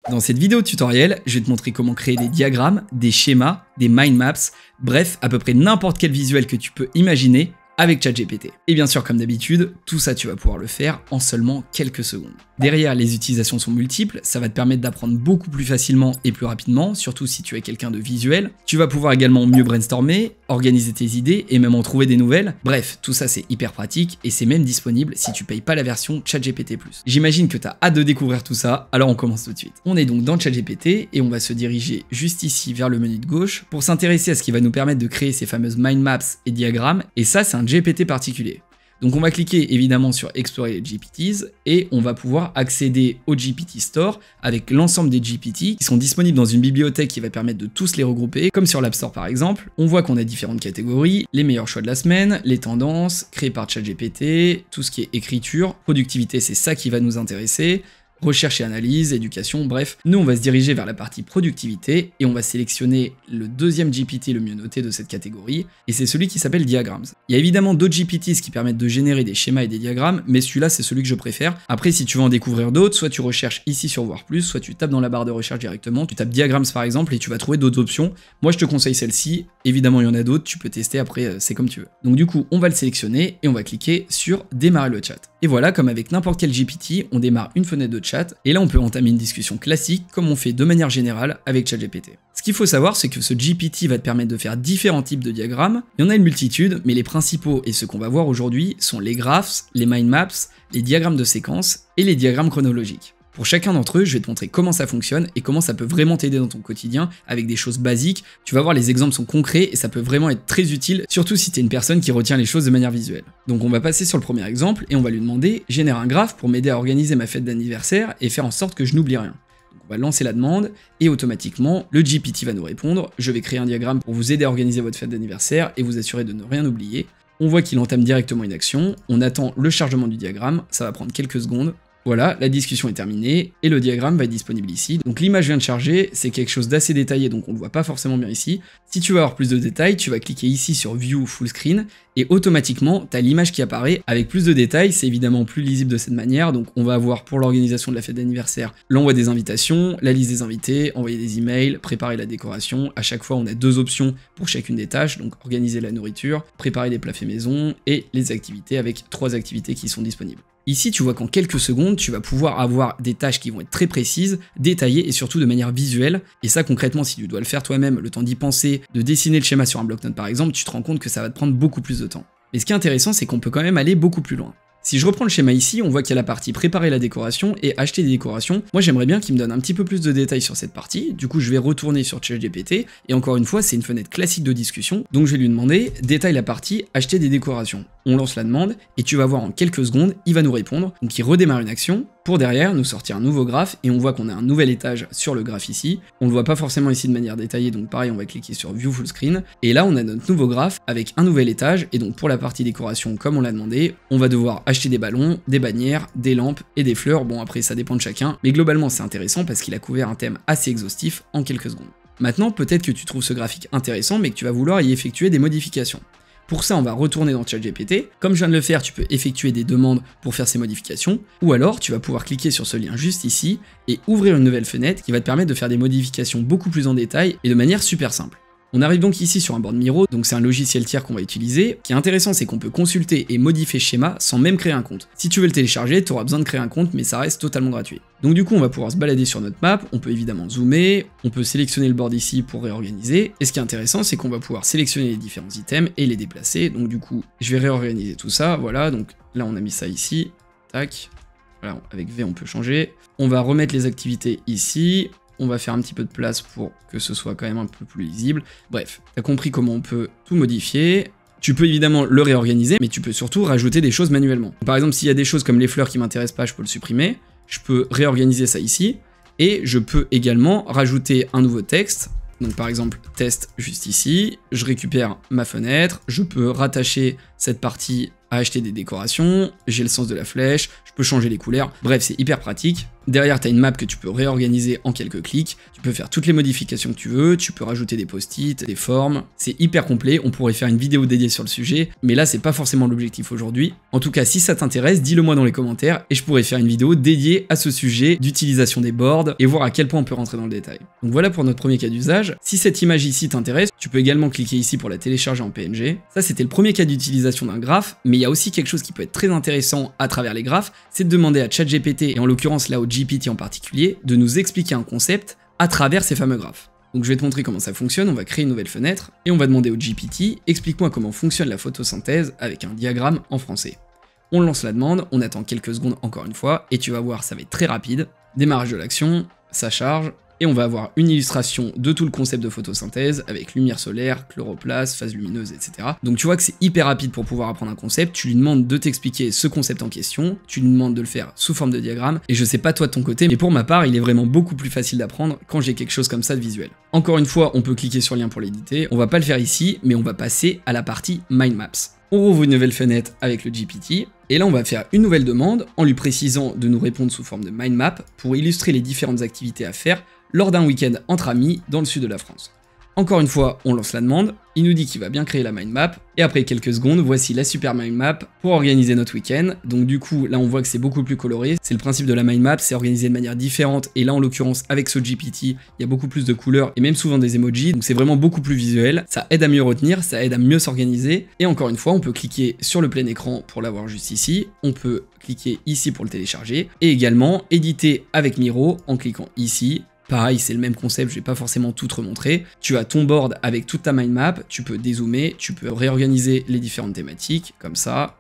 Dans cette vidéo tutoriel, je vais te montrer comment créer des diagrammes, des schémas, des mind maps, bref, à peu près n'importe quel visuel que tu peux imaginer avec ChatGPT. Et bien sûr, comme d'habitude, tout ça tu vas pouvoir le faire en seulement quelques secondes. Derrière, les utilisations sont multiples, ça va te permettre d'apprendre beaucoup plus facilement et plus rapidement, surtout si tu es quelqu'un de visuel. Tu vas pouvoir également mieux brainstormer, organiser tes idées et même en trouver des nouvelles. Bref, tout ça c'est hyper pratique et c'est même disponible si tu payes pas la version ChatGPT+. J'imagine que tu as hâte de découvrir tout ça, alors on commence tout de suite. On est donc dans ChatGPT et on va se diriger juste ici vers le menu de gauche pour s'intéresser à ce qui va nous permettre de créer ces fameuses mind maps et diagrammes, et ça c'est un GPT particulier. Donc on va cliquer évidemment sur explorer les GPTs et on va pouvoir accéder au GPT Store avec l'ensemble des GPT qui sont disponibles dans une bibliothèque qui va permettre de tous les regrouper, comme sur l'App Store par exemple. On voit qu'on a différentes catégories, les meilleurs choix de la semaine, les tendances, créées par ChatGPT, tout ce qui est écriture, productivité c'est ça qui va nous intéresser, recherche et analyse, éducation, bref. Nous, on va se diriger vers la partie productivité et on va sélectionner le deuxième GPT le mieux noté de cette catégorie, et c'est celui qui s'appelle Diagrams. Il y a évidemment d'autres GPTs qui permettent de générer des schémas et des diagrammes, mais celui-là, c'est celui que je préfère. Après, si tu veux en découvrir d'autres, soit tu recherches ici sur Voir Plus, soit tu tapes dans la barre de recherche directement, tu tapes Diagrams par exemple et tu vas trouver d'autres options. Moi, je te conseille celle-ci. Évidemment, il y en a d'autres, tu peux tester après, c'est comme tu veux. Donc du coup, on va le sélectionner et on va cliquer sur Démarrer le chat. Et voilà, comme avec n'importe quel GPT, on démarre une fenêtre de chat, et là on peut entamer une discussion classique, comme on fait de manière générale avec ChatGPT. Ce qu'il faut savoir, c'est que ce GPT va te permettre de faire différents types de diagrammes. Il y en a une multitude, mais les principaux et ceux qu'on va voir aujourd'hui sont les graphs, les mind maps, les diagrammes de séquence et les diagrammes chronologiques. Pour chacun d'entre eux, je vais te montrer comment ça fonctionne et comment ça peut vraiment t'aider dans ton quotidien avec des choses basiques. Tu vas voir, les exemples sont concrets et ça peut vraiment être très utile, surtout si tu es une personne qui retient les choses de manière visuelle. Donc on va passer sur le premier exemple et on va lui demander « Génère un graphe pour m'aider à organiser ma fête d'anniversaire et faire en sorte que je n'oublie rien ». On va lancer la demande et automatiquement, le GPT va nous répondre « Je vais créer un diagramme pour vous aider à organiser votre fête d'anniversaire et vous assurer de ne rien oublier ». On voit qu'il entame directement une action, on attend le chargement du diagramme, ça va prendre quelques secondes. Voilà, la discussion est terminée et le diagramme va être disponible ici. Donc l'image vient de charger, c'est quelque chose d'assez détaillé donc on ne le voit pas forcément bien ici. Si tu veux avoir plus de détails, tu vas cliquer ici sur View Full Screen et automatiquement tu as l'image qui apparaît avec plus de détails. C'est évidemment plus lisible de cette manière, donc on va avoir pour l'organisation de la fête d'anniversaire l'envoi des invitations, la liste des invités, envoyer des emails, préparer la décoration. À chaque fois on a deux options pour chacune des tâches, donc organiser la nourriture, préparer des plats faits maison et les activités avec 3 activités qui sont disponibles. Ici, tu vois qu'en quelques secondes, tu vas pouvoir avoir des tâches qui vont être très précises, détaillées et surtout de manière visuelle. Et ça, concrètement, si tu dois le faire toi-même, le temps d'y penser, de dessiner le schéma sur un bloc-notes par exemple, tu te rends compte que ça va te prendre beaucoup plus de temps. Mais ce qui est intéressant, c'est qu'on peut quand même aller beaucoup plus loin. Si je reprends le schéma ici, on voit qu'il y a la partie préparer la décoration et acheter des décorations. Moi j'aimerais bien qu'il me donne un petit peu plus de détails sur cette partie, du coup je vais retourner sur ChatGPT, et encore une fois c'est une fenêtre classique de discussion, donc je vais lui demander détaille la partie acheter des décorations. On lance la demande, et tu vas voir en quelques secondes, il va nous répondre, donc il redémarre une action, pour derrière nous sortir un nouveau graphe, et on voit qu'on a un nouvel étage sur le graphe ici. On le voit pas forcément ici de manière détaillée, donc pareil on va cliquer sur View Full Screen, et là on a notre nouveau graphe avec un nouvel étage, et donc pour la partie décoration comme on l'a demandé, on va devoir acheter des ballons, des bannières, des lampes et des fleurs. Bon après ça dépend de chacun, mais globalement c'est intéressant parce qu'il a couvert un thème assez exhaustif en quelques secondes. Maintenant peut-être que tu trouves ce graphique intéressant mais que tu vas vouloir y effectuer des modifications. Pour ça, on va retourner dans ChatGPT. Comme je viens de le faire, tu peux effectuer des demandes pour faire ces modifications, ou alors tu vas pouvoir cliquer sur ce lien juste ici et ouvrir une nouvelle fenêtre qui va te permettre de faire des modifications beaucoup plus en détail et de manière super simple. On arrive donc ici sur un board Miro, donc c'est un logiciel tiers qu'on va utiliser. Ce qui est intéressant, c'est qu'on peut consulter et modifier ce schéma sans même créer un compte. Si tu veux le télécharger, tu auras besoin de créer un compte, mais ça reste totalement gratuit. Donc du coup, on va pouvoir se balader sur notre map, on peut évidemment zoomer, on peut sélectionner le board ici pour réorganiser, et ce qui est intéressant, c'est qu'on va pouvoir sélectionner les différents items et les déplacer. Donc du coup, je vais réorganiser tout ça, voilà, donc là on a mis ça ici, tac, voilà, avec V on peut changer. On va remettre les activités ici. On va faire un petit peu de place pour que ce soit quand même un peu plus lisible. Bref, t'as compris comment on peut tout modifier. Tu peux évidemment le réorganiser, mais tu peux surtout rajouter des choses manuellement. Par exemple, s'il y a des choses comme les fleurs qui m'intéressent pas, je peux le supprimer. Je peux réorganiser ça ici. Et je peux également rajouter un nouveau texte. Donc par exemple, test juste ici. Je récupère ma fenêtre. Je peux rattacher cette partie à acheter des décorations. J'ai le sens de la flèche. Je peux changer les couleurs. Bref, c'est hyper pratique. Derrière, tu as une map que tu peux réorganiser en quelques clics. Tu peux faire toutes les modifications que tu veux, tu peux rajouter des post-it, des formes. C'est hyper complet, on pourrait faire une vidéo dédiée sur le sujet, mais là, c'est pas forcément l'objectif aujourd'hui. En tout cas, si ça t'intéresse, dis-le moi dans les commentaires et je pourrais faire une vidéo dédiée à ce sujet d'utilisation des boards et voir à quel point on peut rentrer dans le détail. Donc voilà pour notre premier cas d'usage. Si cette image ici t'intéresse, tu peux également cliquer ici pour la télécharger en PNG. Ça, c'était le premier cas d'utilisation d'un graphe, mais il y a aussi quelque chose qui peut être très intéressant à travers les graphes, c'est de demander à ChatGPT, et en l'occurrence là au GPT en particulier, de nous expliquer un concept à travers ces fameux graphes. Donc je vais te montrer comment ça fonctionne, on va créer une nouvelle fenêtre, et on va demander au GPT, explique-moi comment fonctionne la photosynthèse avec un diagramme en français. On lance la demande, on attend quelques secondes encore une fois, et tu vas voir, ça va être très rapide. Démarrage de l'action, ça charge, et on va avoir une illustration de tout le concept de photosynthèse avec lumière solaire, chloroplasme, phase lumineuse, etc. Donc tu vois que c'est hyper rapide pour pouvoir apprendre un concept, tu lui demandes de t'expliquer ce concept en question, tu lui demandes de le faire sous forme de diagramme, et je sais pas toi de ton côté, mais pour ma part, il est vraiment beaucoup plus facile d'apprendre quand j'ai quelque chose comme ça de visuel. Encore une fois, on peut cliquer sur le lien pour l'éditer, on va pas le faire ici, mais on va passer à la partie Mind Maps. On rouvre une nouvelle fenêtre avec le GPT, et là on va faire une nouvelle demande en lui précisant de nous répondre sous forme de mind map pour illustrer les différentes activités à faire lors d'un week-end entre amis dans le sud de la France. Encore une fois, on lance la demande, il nous dit qu'il va bien créer la mind map, et après quelques secondes, voici la super mind map pour organiser notre week-end. Donc du coup, là on voit que c'est beaucoup plus coloré, c'est le principe de la mind map, c'est organisé de manière différente, et là en l'occurrence avec ce GPT, il y a beaucoup plus de couleurs, et même souvent des emojis, donc c'est vraiment beaucoup plus visuel, ça aide à mieux retenir, ça aide à mieux s'organiser, et encore une fois, on peut cliquer sur le plein écran pour l'avoir juste ici, on peut cliquer ici pour le télécharger, et également éditer avec Miro en cliquant ici. Pareil, c'est le même concept, je vais pas forcément tout te remontrer. Tu as ton board avec toute ta mind map, tu peux dézoomer, tu peux réorganiser les différentes thématiques, comme ça,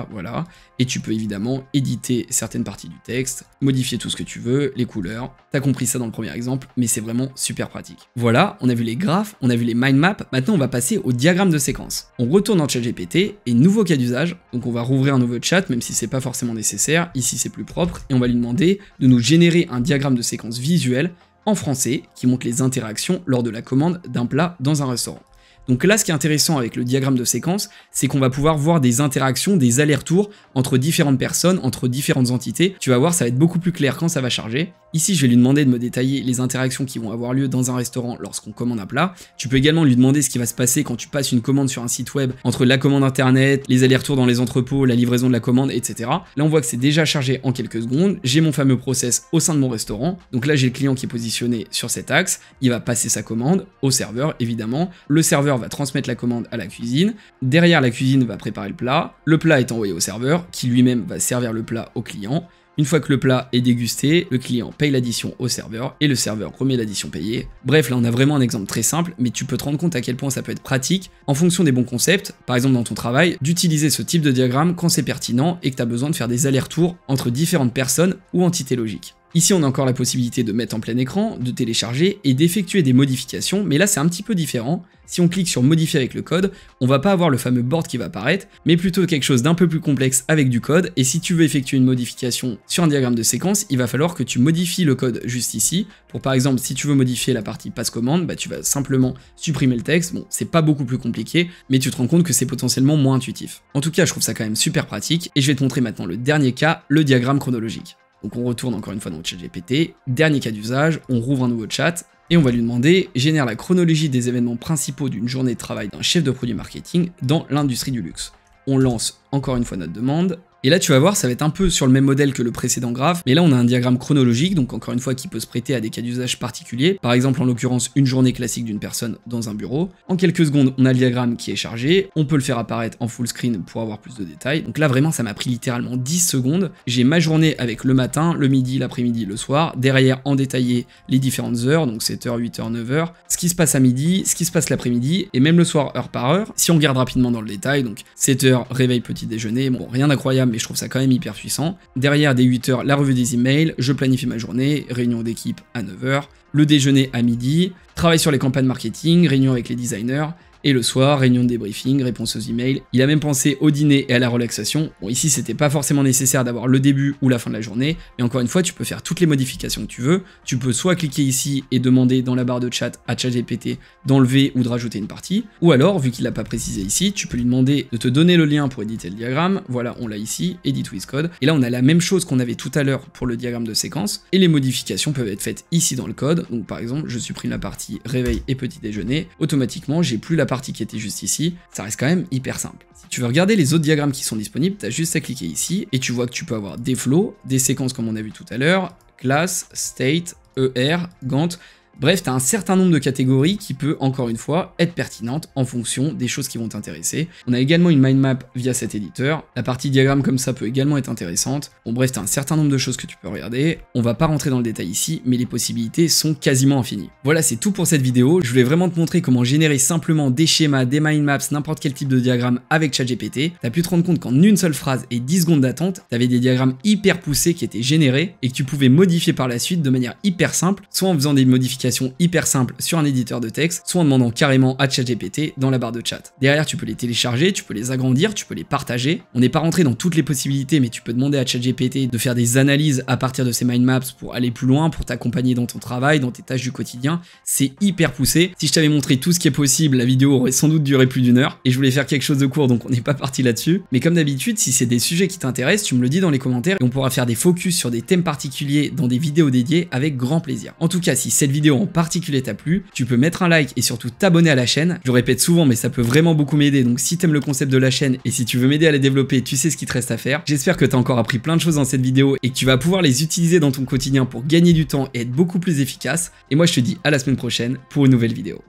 voilà. Et tu peux évidemment éditer certaines parties du texte, modifier tout ce que tu veux, les couleurs. T'as compris ça dans le premier exemple, mais c'est vraiment super pratique. Voilà, on a vu les graphes, on a vu les mind maps, maintenant on va passer au diagramme de séquence. On retourne dans ChatGPT et nouveau cas d'usage, donc on va rouvrir un nouveau chat, même si c'est pas forcément nécessaire, ici c'est plus propre, et on va lui demander de nous générer un diagramme de séquence visuel en français qui montre les interactions lors de la commande d'un plat dans un restaurant. Donc là, ce qui est intéressant avec le diagramme de séquence, c'est qu'on va pouvoir voir des interactions, des allers-retours entre différentes personnes, entre différentes entités. Tu vas voir, ça va être beaucoup plus clair quand ça va charger. Ici, je vais lui demander de me détailler les interactions qui vont avoir lieu dans un restaurant lorsqu'on commande un plat. Tu peux également lui demander ce qui va se passer quand tu passes une commande sur un site web, entre la commande internet, les allers-retours dans les entrepôts, la livraison de la commande, etc. Là, on voit que c'est déjà chargé en quelques secondes. J'ai mon fameux process au sein de mon restaurant. Donc là, j'ai le client qui est positionné sur cet axe. Il va passer sa commande au serveur, évidemment. Le serveur va transmettre la commande à la cuisine. Derrière, la cuisine va préparer le plat. Le plat est envoyé au serveur, qui lui-même va servir le plat au client. Une fois que le plat est dégusté, le client paye l'addition au serveur et le serveur remet l'addition payée. Bref, là on a vraiment un exemple très simple, mais tu peux te rendre compte à quel point ça peut être pratique en fonction des bons concepts, par exemple dans ton travail, d'utiliser ce type de diagramme quand c'est pertinent et que tu as besoin de faire des allers-retours entre différentes personnes ou entités logiques. Ici, on a encore la possibilité de mettre en plein écran, de télécharger et d'effectuer des modifications, mais là c'est un petit peu différent. Si on clique sur modifier avec le code, on va pas avoir le fameux board qui va apparaître, mais plutôt quelque chose d'un peu plus complexe avec du code, et si tu veux effectuer une modification sur un diagramme de séquence, il va falloir que tu modifies le code juste ici. Pour par exemple, si tu veux modifier la partie passe-commande, bah tu vas simplement supprimer le texte. Bon, c'est pas beaucoup plus compliqué, mais tu te rends compte que c'est potentiellement moins intuitif. En tout cas, je trouve ça quand même super pratique, et je vais te montrer maintenant le dernier cas, le diagramme chronologique. Donc on retourne encore une fois dans le ChatGPT, dernier cas d'usage, on rouvre un nouveau chat, et on va lui demander « Génère la chronologie des événements principaux d'une journée de travail d'un chef de produit marketing dans l'industrie du luxe ». On lance encore une fois notre demande, et là tu vas voir, ça va être un peu sur le même modèle que le précédent graphe, mais là on a un diagramme chronologique, donc encore une fois qui peut se prêter à des cas d'usage particuliers, par exemple en l'occurrence une journée classique d'une personne dans un bureau. En quelques secondes, on a le diagramme qui est chargé, on peut le faire apparaître en full screen pour avoir plus de détails, donc là vraiment ça m'a pris littéralement 10 secondes, j'ai ma journée avec le matin, le midi, l'après-midi, le soir, derrière en détaillé les différentes heures, donc 7h, 8h, 9h, ce qui se passe à midi, ce qui se passe l'après-midi, et même le soir heure par heure. Si on regarde rapidement dans le détail, donc 7h, réveil petit déjeuner, bon rien d'incroyable, mais je trouve ça quand même hyper puissant. Derrière, dès 8h, la revue des emails, je planifie ma journée, réunion d'équipe à 9h, le déjeuner à midi, travail sur les campagnes marketing, réunion avec les designers, Et le soir, réunion de débriefing, réponse aux emails. Il a même pensé au dîner et à la relaxation. Bon, ici, c'était pas forcément nécessaire d'avoir le début ou la fin de la journée, mais encore une fois, tu peux faire toutes les modifications que tu veux. Tu peux soit cliquer ici et demander dans la barre de chat à ChatGPT d'enlever ou de rajouter une partie, ou alors, vu qu'il l'a pas précisé ici, tu peux lui demander de te donner le lien pour éditer le diagramme. Voilà, on l'a ici, Edit with Code. Et là, on a la même chose qu'on avait tout à l'heure pour le diagramme de séquence, et les modifications peuvent être faites ici dans le code. Donc par exemple, je supprime la partie réveil et petit déjeuner, automatiquement, j'ai plus la partie qui était juste ici. Ça reste quand même hyper simple. Si tu veux regarder les autres diagrammes qui sont disponibles, tu as juste à cliquer ici, et tu vois que tu peux avoir des flows, des séquences comme on a vu tout à l'heure, class, state, ER, Gantt. Bref, tu as un certain nombre de catégories qui peut, encore une fois, être pertinentes en fonction des choses qui vont t'intéresser. On a également une mind map via cet éditeur. La partie diagramme comme ça peut également être intéressante. Bon bref, tu as un certain nombre de choses que tu peux regarder. On va pas rentrer dans le détail ici, mais les possibilités sont quasiment infinies. Voilà, c'est tout pour cette vidéo. Je voulais vraiment te montrer comment générer simplement des schémas, des mind maps, n'importe quel type de diagramme avec ChatGPT. Tu as pu te rendre compte qu'en une seule phrase et 10 secondes d'attente, tu avais des diagrammes hyper poussés qui étaient générés et que tu pouvais modifier par la suite de manière hyper simple, soit en faisant des modifications hyper simples sur un éditeur de texte, soit en demandant carrément à ChatGPT dans la barre de chat. Derrière, tu peux les télécharger, tu peux les agrandir, tu peux les partager. On n'est pas rentré dans toutes les possibilités, mais tu peux demander à ChatGPT de faire des analyses à partir de ces mind maps pour aller plus loin, pour t'accompagner dans ton travail, dans tes tâches du quotidien. C'est hyper poussé. Si je t'avais montré tout ce qui est possible, la vidéo aurait sans doute duré plus d'une heure, et je voulais faire quelque chose de court, donc on n'est pas parti là-dessus. Mais comme d'habitude, si c'est des sujets qui t'intéressent, tu me le dis dans les commentaires, et on pourra faire des focus sur des thèmes particuliers dans des vidéos dédiées avec grand plaisir. En tout cas, si cette vidéo en particulier t'a plu, tu peux mettre un like et surtout t'abonner à la chaîne. Je le répète souvent, mais ça peut vraiment beaucoup m'aider, donc si t'aimes le concept de la chaîne et si tu veux m'aider à la développer, tu sais ce qu'il te reste à faire. J'espère que t'as encore appris plein de choses dans cette vidéo et que tu vas pouvoir les utiliser dans ton quotidien pour gagner du temps et être beaucoup plus efficace. Et moi je te dis à la semaine prochaine pour une nouvelle vidéo.